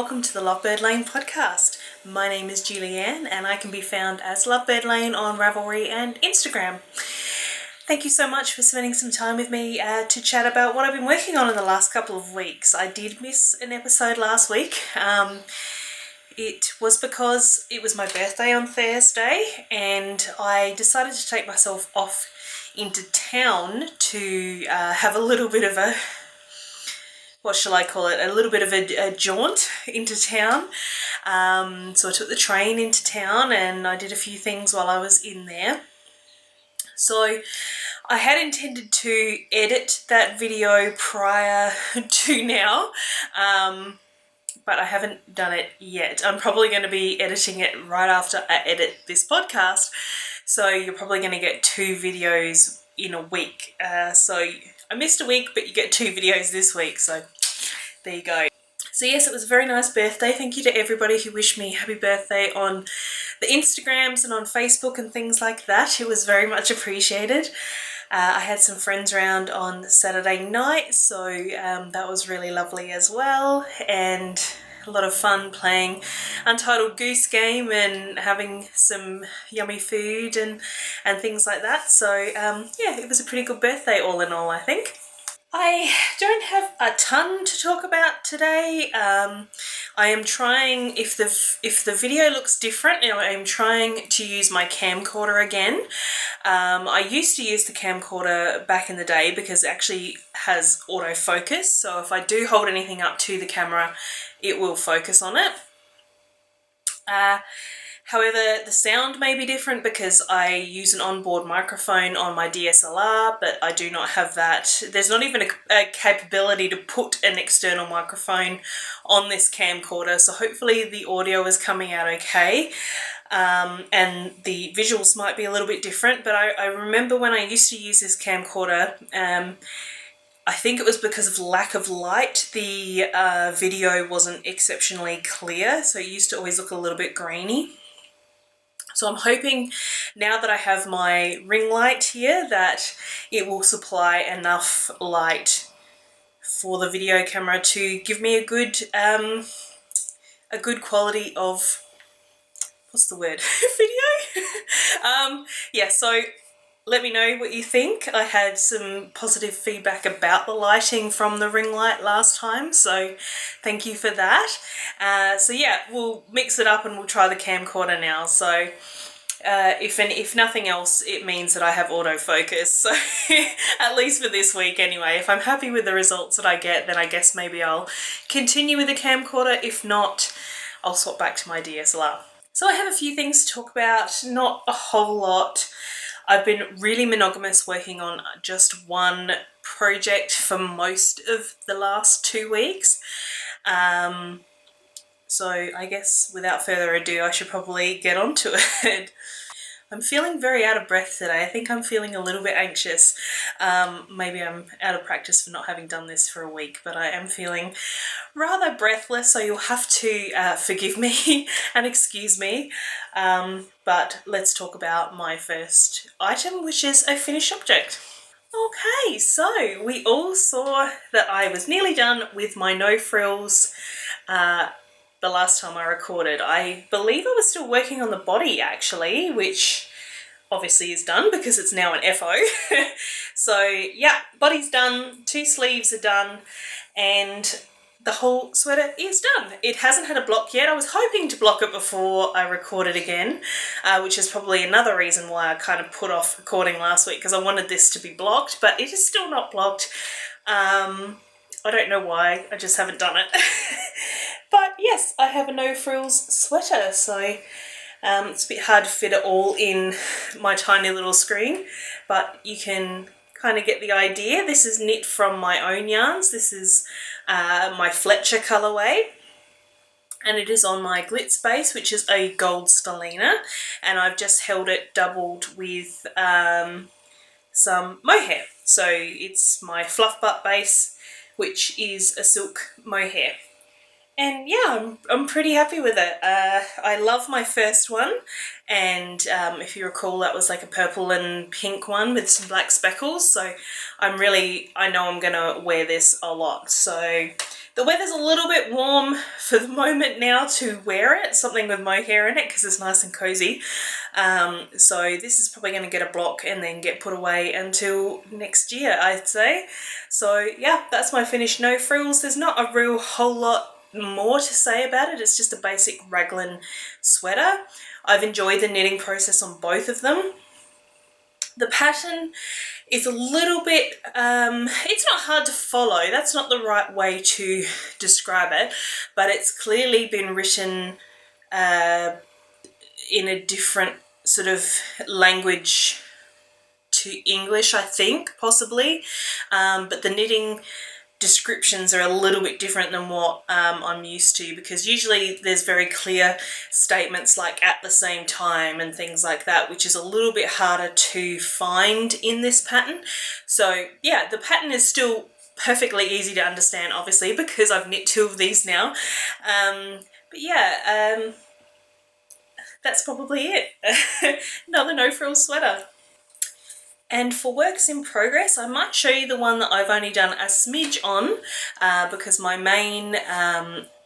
welcome to the Lovebird Lane podcast. My name is Julianne and I can be found as Lovebird Lane on Ravelry and Instagram. Thank you so much for spending some time with me to chat about what I've been working on in the last couple of weeks. I did miss an episode last week. It was because it was my birthday on Thursday and I decided to take myself off into town to have a little bit of a, what shall I call it, a little bit of a jaunt into town. So I took the train into town and I did a few things while I was in there. So I had intended to edit that video prior to now, but I haven't done it yet. I'm probably going to be editing it right after I edit this podcast. So you're probably going to get 2 videos in a week. So I missed a week, but you get 2 videos this week. So there you go. So yes, it was a very nice birthday. Thank you to everybody who wished me happy birthday on the Instagrams and on Facebook and things like that. It was very much appreciated. I had some friends around on Saturday night, so that was really lovely as well, and a lot of fun playing Untitled Goose Game and having some yummy food and things like that. So yeah, it was a pretty good birthday all in all, I think. I don't have a ton to talk about today. I am trying, if the video looks different, I'm trying to use my camcorder again. I used to use the camcorder back in the day because it actually has autofocus, so if I do hold anything up to the camera, it will focus on it. However, the sound may be different because I use an onboard microphone on my DSLR, but I do not have that. There's not even a capability to put an external microphone on this camcorder, so hopefully the audio is coming out okay. And the visuals might be a little bit different, but I remember when I used to use this camcorder, I think it was because of lack of light, the video wasn't exceptionally clear, so it used to always look a little bit grainy. So I'm hoping now that I have my ring light here that it will supply enough light for the video camera to give me a good quality of, what's the word, video? Yeah, so let me know what you think. I had some positive feedback about the lighting from the ring light last time, so thank you for that. So yeah, we'll mix it up and we'll try the camcorder now. So if nothing else, it means that I have autofocus, so at least for this week anyway. If I'm happy with the results that I get, then I guess maybe I'll continue with the camcorder. If not, I'll swap back to my DSLR. So I have a few things to talk about, not a whole lot. I've been really monogamous, working on just one project for most of the last 2 weeks. So I guess without further ado, I should probably get on to it. I'm feeling very out of breath today. I think I'm feeling a little bit anxious. Maybe I'm out of practice for not having done this for a week, but I am feeling rather breathless, so you'll have to forgive me and excuse me. But let's talk about my first item, which is a finished object. Okay, so we all saw that I was nearly done with my no frills the last time I recorded. I believe I was still working on the body actually, which obviously is done because it's now an FO. So yeah, body's done, 2 sleeves are done, and the whole sweater is done. It hasn't had a block yet. I was hoping to block it before I recorded again, which is probably another reason why I kind of put off recording last week, because I wanted this to be blocked, but it is still not blocked. I don't know why, I just haven't done it. But yes, I have a no frills sweater, so it's a bit hard to fit it all in my tiny little screen, but you can kind of get the idea. This is knit from my own yarns. This is my Fletcher colourway, and it is on my glitz base, which is a gold stellina, and I've just held it doubled with some mohair. So it's my fluff butt base, which is a silk mohair. And yeah, I'm pretty happy with it. I love my first one, and if you recall, that was like a purple and pink one with some black speckles. So I know I'm gonna wear this a lot. So the weather's a little bit warm for the moment now to wear it, something with mohair in it, because it's nice and cozy. So this is probably going to get a block and then get put away until next year, I'd say. So yeah, that's my finished no frills. There's not a real whole lot more to say about it. It's just a basic raglan sweater. I've enjoyed the knitting process on both of them. The pattern is a little bit, it's not hard to follow, that's not the right way to describe it, but it's clearly been written in a different sort of language to English, I think, possibly, but the knitting descriptions are a little bit different than what I'm used to, because usually there's very clear statements like at the same time and things like that, which is a little bit harder to find in this pattern. So yeah, the pattern is still perfectly easy to understand, obviously, because I've knit 2 of these now. But yeah, that's probably it. Another no frills sweater. And for works in progress, I might show you the one that I've only done a smidge on, because my main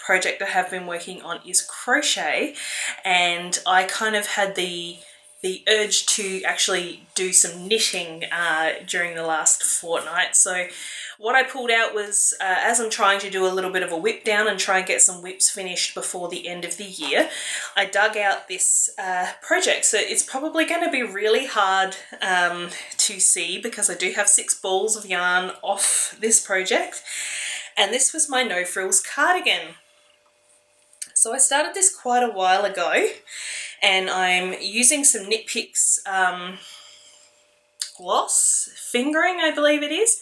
project I have been working on is crochet, and I kind of had the urge to actually do some knitting during the last fortnight. So what I pulled out was, as I'm trying to do a little bit of a whip down and try and get some whips finished before the end of the year, I dug out this project. So it's probably going to be really hard to see, because I do have 6 balls of yarn off this project, and this was my no frills cardigan. So I started this quite a while ago, and I'm using some Knit Picks gloss fingering, I believe it is,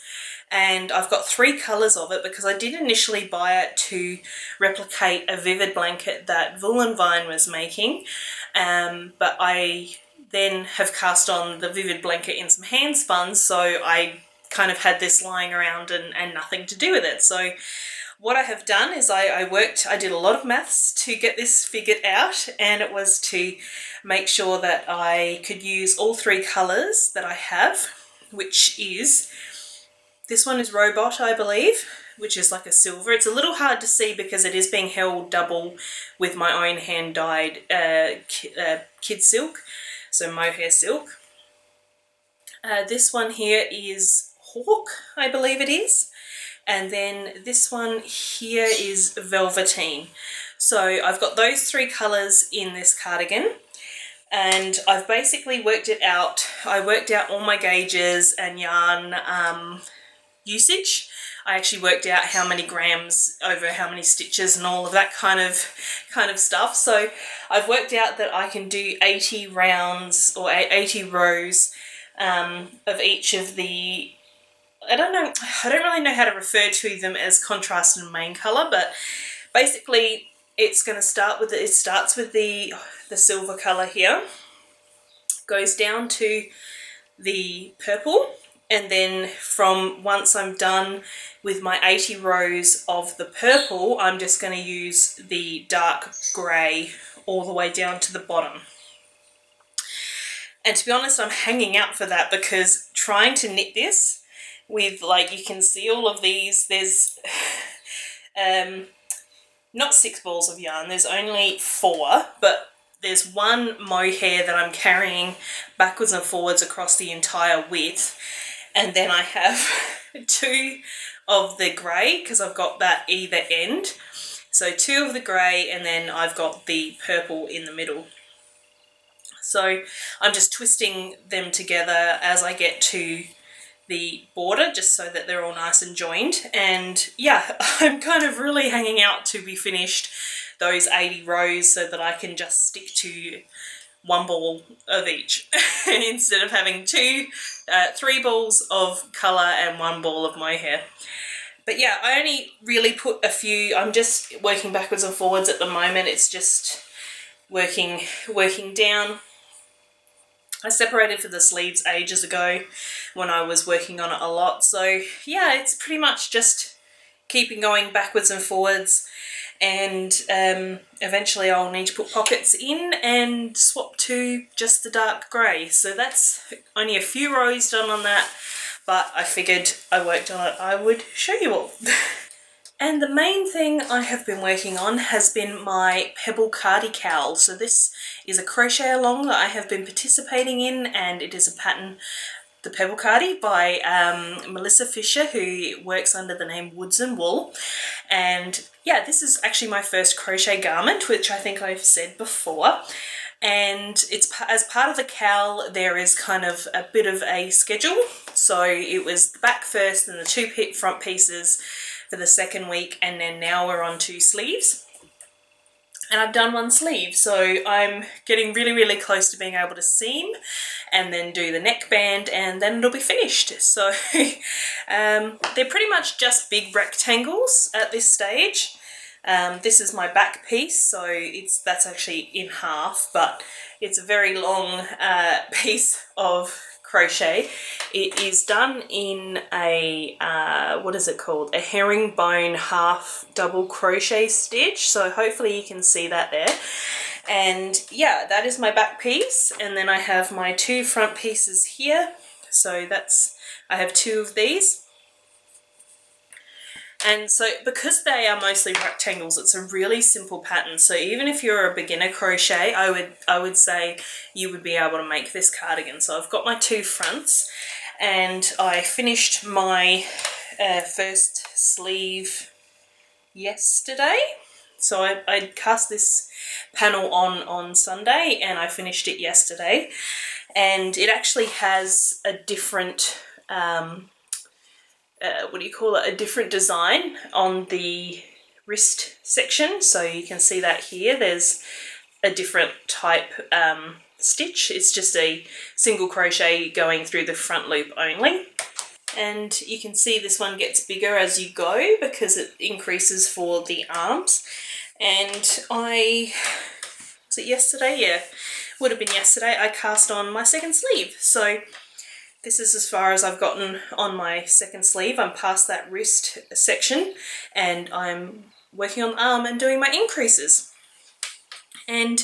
and I've got 3 colours of it, because I did initially buy it to replicate a vivid blanket that Vine was making, but I then have cast on the vivid blanket in some hand spun, so I kind of had this lying around and nothing to do with it. So what I have done is I did a lot of maths to get this figured out, and it was to make sure that I could use all 3 colours that I have, which is, this one is Robot, I believe, which is like a silver. It's a little hard to see because it is being held double with my own hand dyed kid silk, so mohair silk. This one here is Hawk, I believe it is. And then this one here is Velveteen. So I've got those 3 colours in this cardigan, and I've basically worked it out. I worked out all my gauges and yarn usage. I actually worked out how many grams over how many stitches and all of that kind of stuff. So I've worked out that I can do 80 rounds or 80 rows of each of the, I don't really know how to refer to them as contrast and main colour, but basically it's going to start with, it starts with the silver colour here, goes down to the purple, and then from once I'm done with my 80 rows of the purple, I'm just going to use the dark grey all the way down to the bottom. And to be honest, I'm hanging out for that, because trying to knit this with, like, you can see all of these, there's not 6 balls of yarn, there's only 4, but there's 1 mohair that I'm carrying backwards and forwards across the entire width, and then I have 2 of the grey, because I've got that either end, so 2 of the grey, and then I've got the purple in the middle. So I'm just twisting them together as I get to the border, just so that they're all nice and joined. And yeah, I'm kind of really hanging out to be finished those 80 rows, so that I can just stick to 1 ball of each instead of having 3 balls of colour and 1 ball of mohair. But yeah, I only really put a few, I'm just working backwards and forwards at the moment. It's just working down. I separated for the sleeves ages ago when I was working on it a lot. So yeah, it's pretty much just keeping going backwards and forwards, and eventually I'll need to put pockets in and swap to just the dark grey. So that's only a few rows done on that, but I figured I worked on it, I would show you all. And the main thing I have been working on has been my Pebble Cardi CAL. So this is a crochet along that I have been participating in, and it is a pattern, the Pebble Cardi by Melissa Fisher, who works under the name Woods and Wool. And yeah, this is actually my first crochet garment, which I think I've said before. And it's as part of the CAL, there is kind of a bit of a schedule. So it was the back first and the two front pieces for the second week, and then now we're on 2 sleeves. And I've done 1 sleeve, so I'm getting really close to being able to seam and then do the neckband, and then it'll be finished. So they're pretty much just big rectangles at this stage. This is my back piece, so that's actually in half, but it's a very long piece of crochet. It is done in a what is it called, a herringbone half double crochet stitch, so hopefully you can see that there. And yeah, that is my back piece, and then I have my 2 front pieces here. So I have 2 of these. And so because they are mostly rectangles, it's a really simple pattern. So even if you're a beginner crochet, I would say you would be able to make this cardigan. So I've got my 2 fronts, and I finished my first sleeve yesterday. So I cast this panel on Sunday, and I finished it yesterday. And it actually has a different a different design on the wrist section. So you can see that here, there's a different type stitch. It's just a single crochet going through the front loop only. And you can see this one gets bigger as you go because it increases for the arms. And was it yesterday? Yeah, would have been yesterday. I cast on my second sleeve. So this is as far as I've gotten on my second sleeve. I'm past that wrist section, and I'm working on the arm and doing my increases. And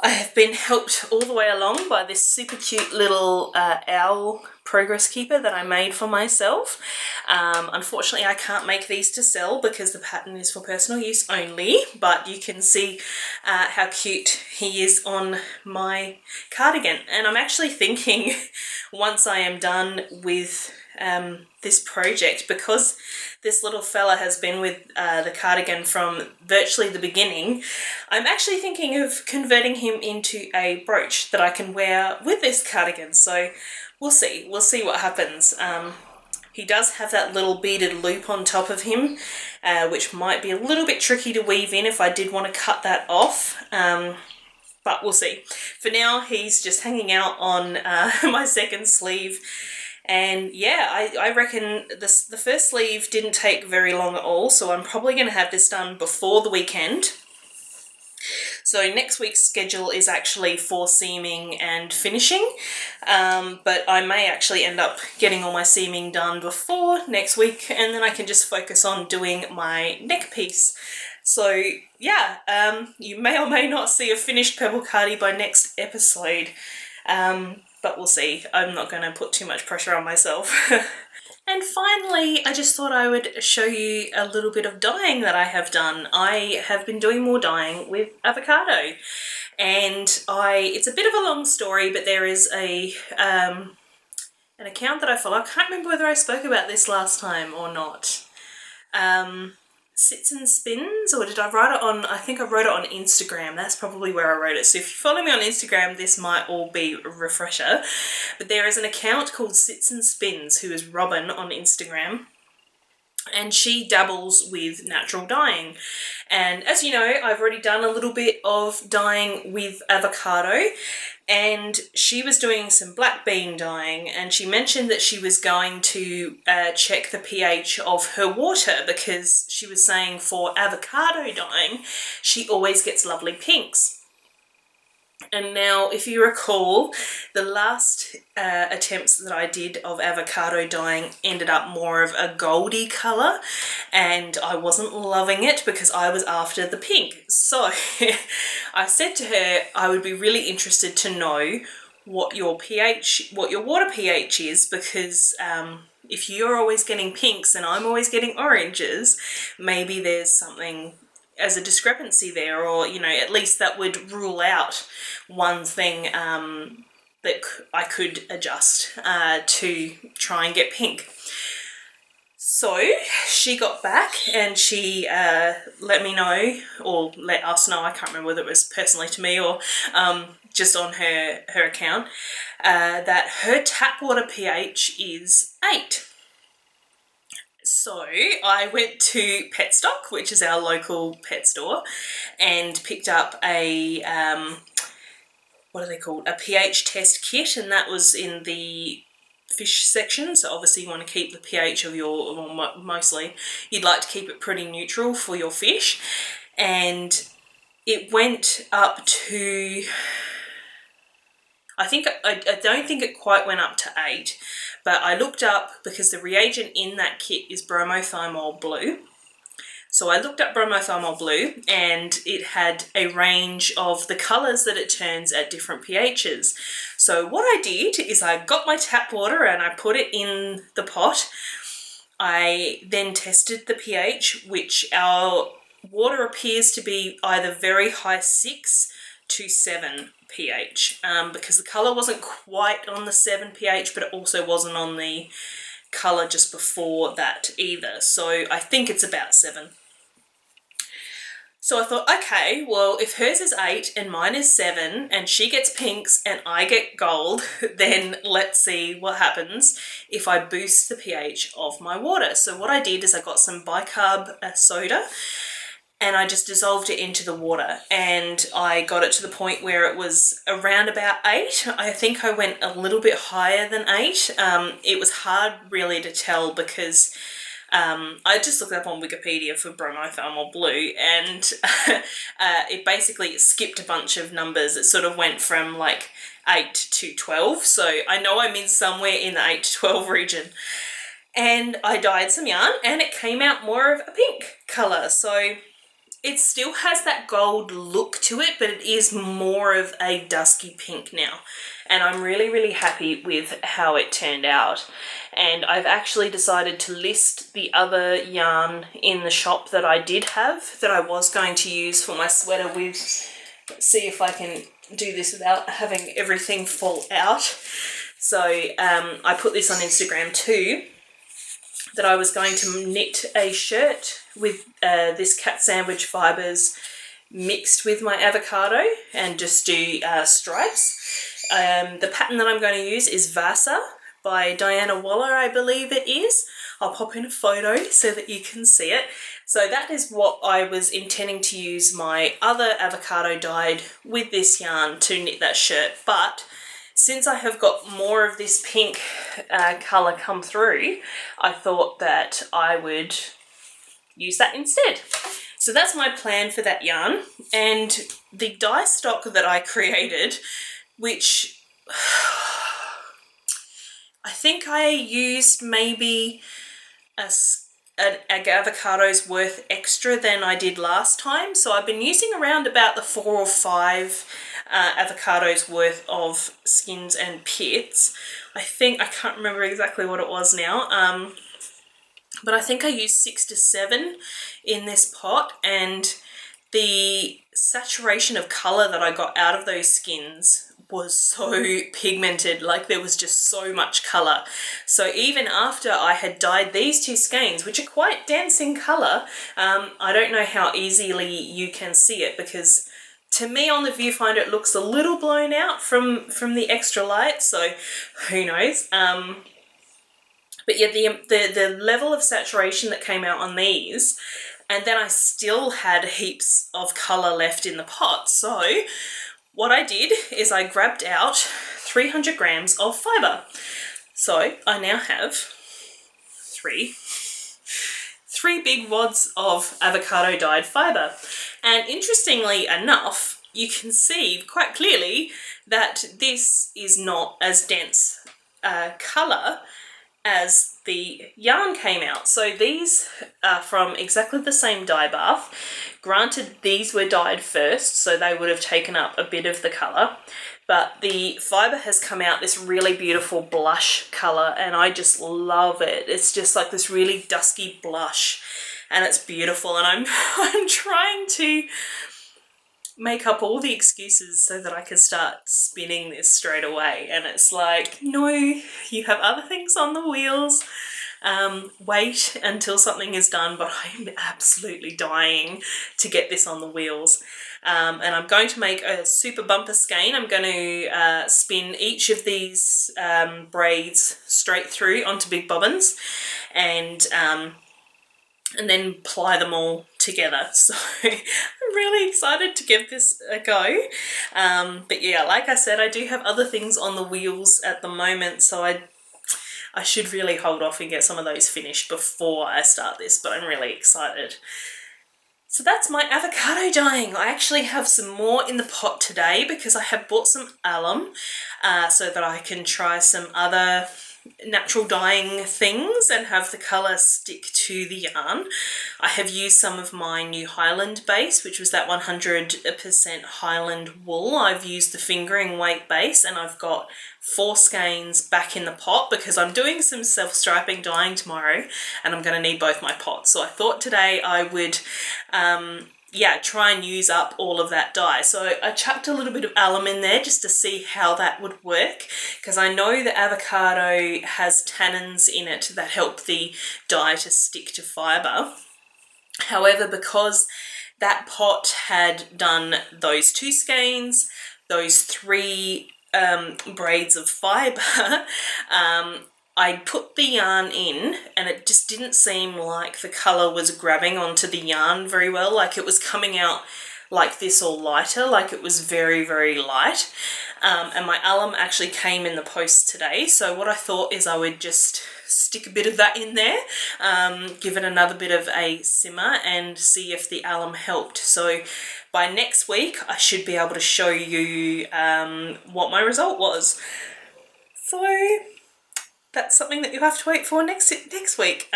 I have been helped all the way along by this super cute little owl progress keeper that I made for myself. Unfortunately, I can't make these to sell because the pattern is for personal use only, but you can see how cute he is on my cardigan. And I'm actually thinking once I am done with this project, because this little fella has been with the cardigan from virtually the beginning, I'm actually thinking of converting him into a brooch that I can wear with this cardigan. So we'll see what happens. He does have that little beaded loop on top of him, which might be a little bit tricky to weave in if I did want to cut that off. But we'll see. For now, he's just hanging out on my second sleeve. And yeah, I reckon the first sleeve didn't take very long at all, so I'm probably going to have this done before the weekend. So next week's schedule is actually for seaming and finishing, but I may actually end up getting all my seaming done before next week, and then I can just focus on doing my neck piece. So yeah, you may or may not see a finished Pebble Cardi by next episode. But we'll see. I'm not going to put too much pressure on myself. And finally, I just thought I would show you a little bit of dyeing that I have done. I have been doing more dyeing with Avocado, and it's a bit of a long story, but there is an account that I follow. I can't remember whether I spoke about this last time or not. Sits and Spins, or did I write it on, I think I wrote it on Instagram. That's probably where I wrote it. So if you follow me on Instagram, this might all be a refresher. But there is an account called Sits and Spins, who is Robin on Instagram, and she dabbles with natural dyeing. And as you know, I've already done a little bit of dyeing with Avocado, and she was doing some black bean dyeing, and she mentioned that she was going to check the pH of her water, because she was saying for avocado dyeing, she always gets lovely pinks. And now, if you recall, the last attempts that I did of avocado dyeing ended up more of a goldy colour, and I wasn't loving it because I was after the pink. So I said to her I would be really interested to know what your water pH is, because if you're always getting pinks and I'm always getting oranges, maybe there's something as a discrepancy there, or, you know, at least that would rule out one thing that I could adjust to try and get pink. So she got back and she let me know, or let us know, I can't remember whether it was personally to me or just on her account, that her tap water pH is 8. So I went to Petstock, which is our local pet store, and picked up a, what are they called? A pH test kit, and that was in the fish section. So obviously you want to keep the pH of your, well, mostly you'd like to keep it pretty neutral for your fish. And it went up to, I don't think it quite went up to 8, but I looked up, because the reagent in that kit is bromothymol blue. So I looked up bromothymol blue, and it had a range of the colours that it turns at different pHs. So what I did is I got my tap water and I put it in the pot. I then tested the pH, which our water appears to be either very high 6 to 7 pH, because the colour wasn't quite on the 7 pH, but it also wasn't on the colour just before that either. So I think it's about 7. So I thought, okay, well, if hers is 8 and mine is 7 and she gets pinks and I get gold, then let's see what happens if I boost the pH of my water. So what I did is I got some bicarb soda, and I just dissolved it into the water, and I got it to the point where it was around about 8. I think I went a little bit higher than 8. It was hard really to tell, because I just looked up on Wikipedia for bromothymol blue, and it basically skipped a bunch of numbers. It sort of went from like 8 to 12, so I know I'm in somewhere in the 8 to 12 region. And I dyed some yarn and it came out more of a pink colour. So it still has that gold look to it, but it is more of a dusky pink now. And I'm really, really happy with how it turned out. And I've actually decided to list the other yarn in the shop that I did have, that I was going to use for my sweater with. Let's see if I can do this without having everything fall out. So I put this on Instagram too, that I was going to knit a shirt with this cat sandwich fibres mixed with my avocado, and just do stripes. The pattern that I'm going to use is Vasa by Diana Waller, I believe it is. I'll pop in a photo so that you can see it. So that is what I was intending to use my other avocado dyed with this yarn to knit that shirt. But since I have got more of this pink colour come through, I thought that I would use that instead. So that's my plan for that yarn. And the dye stock that I created, which I think I used maybe an avocado's worth extra than I did last time. So I've been using around about the 4 or 5 avocados worth of skins and pits. I can't remember exactly what it was now, but I think I used 6 to 7 in this pot, and the saturation of colour that I got out of those skins was so pigmented, like there was just so much colour. So even after I had dyed these 2 skeins, which are quite dense in colour, I don't know how easily you can see it, because to me on the viewfinder it looks a little blown out from the extra light, so who knows. But yeah, the level of saturation that came out on these, and then I still had heaps of colour left in the pot. So what I did is I grabbed out 300 grams of fibre. So I now have three big wads of avocado dyed fibre. And interestingly enough, you can see quite clearly that this is not as dense colour as the yarn came out. So these are from exactly the same dye bath. Granted, these were dyed first, so they would have taken up a bit of the colour, but the fibre has come out this really beautiful blush colour, and I just love it. It's just like this really dusky blush, and it's beautiful, and I'm trying to make up all the excuses so that I can start spinning this straight away, and it's like, no, you have other things on the wheels. Wait until something is done, but I'm absolutely dying to get this on the wheels. And I'm going to make a super bumper skein. I'm going to spin each of these braids straight through onto big bobbins, and then ply them all together. So I'm really excited to give this a go. But yeah, like I said, I do have other things on the wheels at the moment, so I should really hold off and get some of those finished before I start this, but I'm really excited. So that's my avocado dyeing. I actually have some more in the pot today because I have bought some alum so that I can try some other natural dyeing things and have the colour stick to the yarn. I have used some of my new Highland base, which was that 100% Highland wool. I've used the fingering weight base, and I've got 4 skeins back in the pot because I'm doing some self-striping dyeing tomorrow and I'm going to need both my pots. So I thought today I would try and use up all of that dye. So I chucked a little bit of alum in there just to see how that would work, because I know the avocado has tannins in it that help the dye to stick to fibre. However, because that pot had done those 2 skeins, those 3 braids of fibre, I put the yarn in and it just didn't seem like the colour was grabbing onto the yarn very well. Like it was coming out like this or lighter, like it was very, very light. And my alum actually came in the post today. So what I thought is I would just stick a bit of that in there, give it another bit of a simmer and see if the alum helped. So by next week, I should be able to show you what my result was. So that's something that you'll have to wait for next week.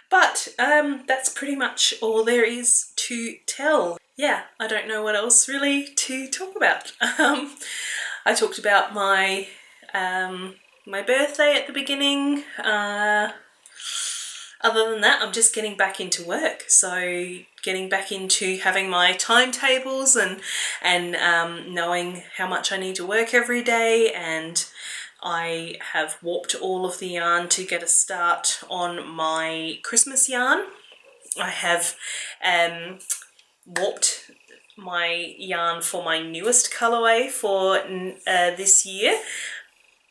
But that's pretty much all there is to tell. Yeah, I don't know what else really to talk about. I talked about my my birthday at the beginning. Other than that, I'm just getting back into work. So getting back into having my timetables and knowing how much I need to work every day, and I have warped all of the yarn to get a start on my Christmas yarn. I have warped my yarn for my newest colourway for this year.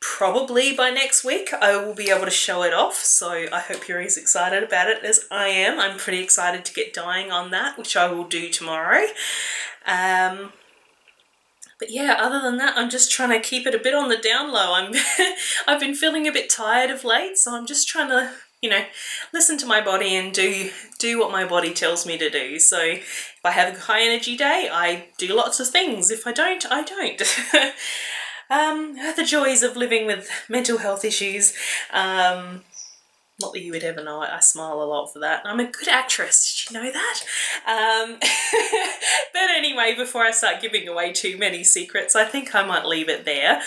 Probably by next week I will be able to show it off, so I hope you're as excited about it as I am. I'm pretty excited to get dyeing on that, which I will do tomorrow. But yeah, other than that, I'm just trying to keep it a bit on the down low. I've been feeling a bit tired of late, so I'm just trying to, listen to my body and do what my body tells me to do. So if I have a high energy day, I do lots of things. If I don't, I don't. The joys of living with mental health issues. Not that you would ever know it. I smile a lot for that. I'm a good actress. Did you know that? But anyway, before I start giving away too many secrets, I think I might leave it there.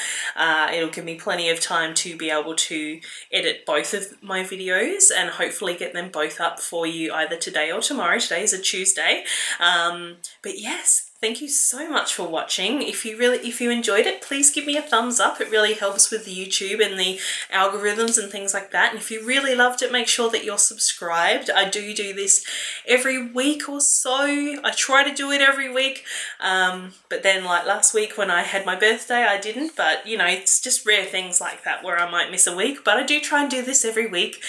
It'll give me plenty of time to be able to edit both of my videos and hopefully get them both up for you either today or tomorrow. Today is a Tuesday. But yes, thank you so much for watching. If you enjoyed it, please give me a thumbs up. It really helps with the YouTube and the algorithms and things like that. And if you really loved it, make sure that you're subscribed. I do this every week or so. I try to do it every week. But then like last week when I had my birthday, I didn't. But it's just rare things like that where I might miss a week. But I do try and do this every week.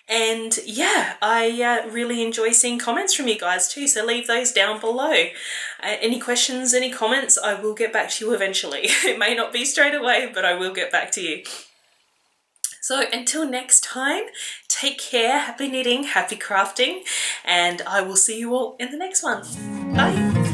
And yeah, I really enjoy seeing comments from you guys too, so leave those down below. Any questions, any comments, I will get back to you eventually. It may not be straight away, but I will get back to you. So until next time, take care, happy knitting, happy crafting, and I will see you all in the next one. Bye!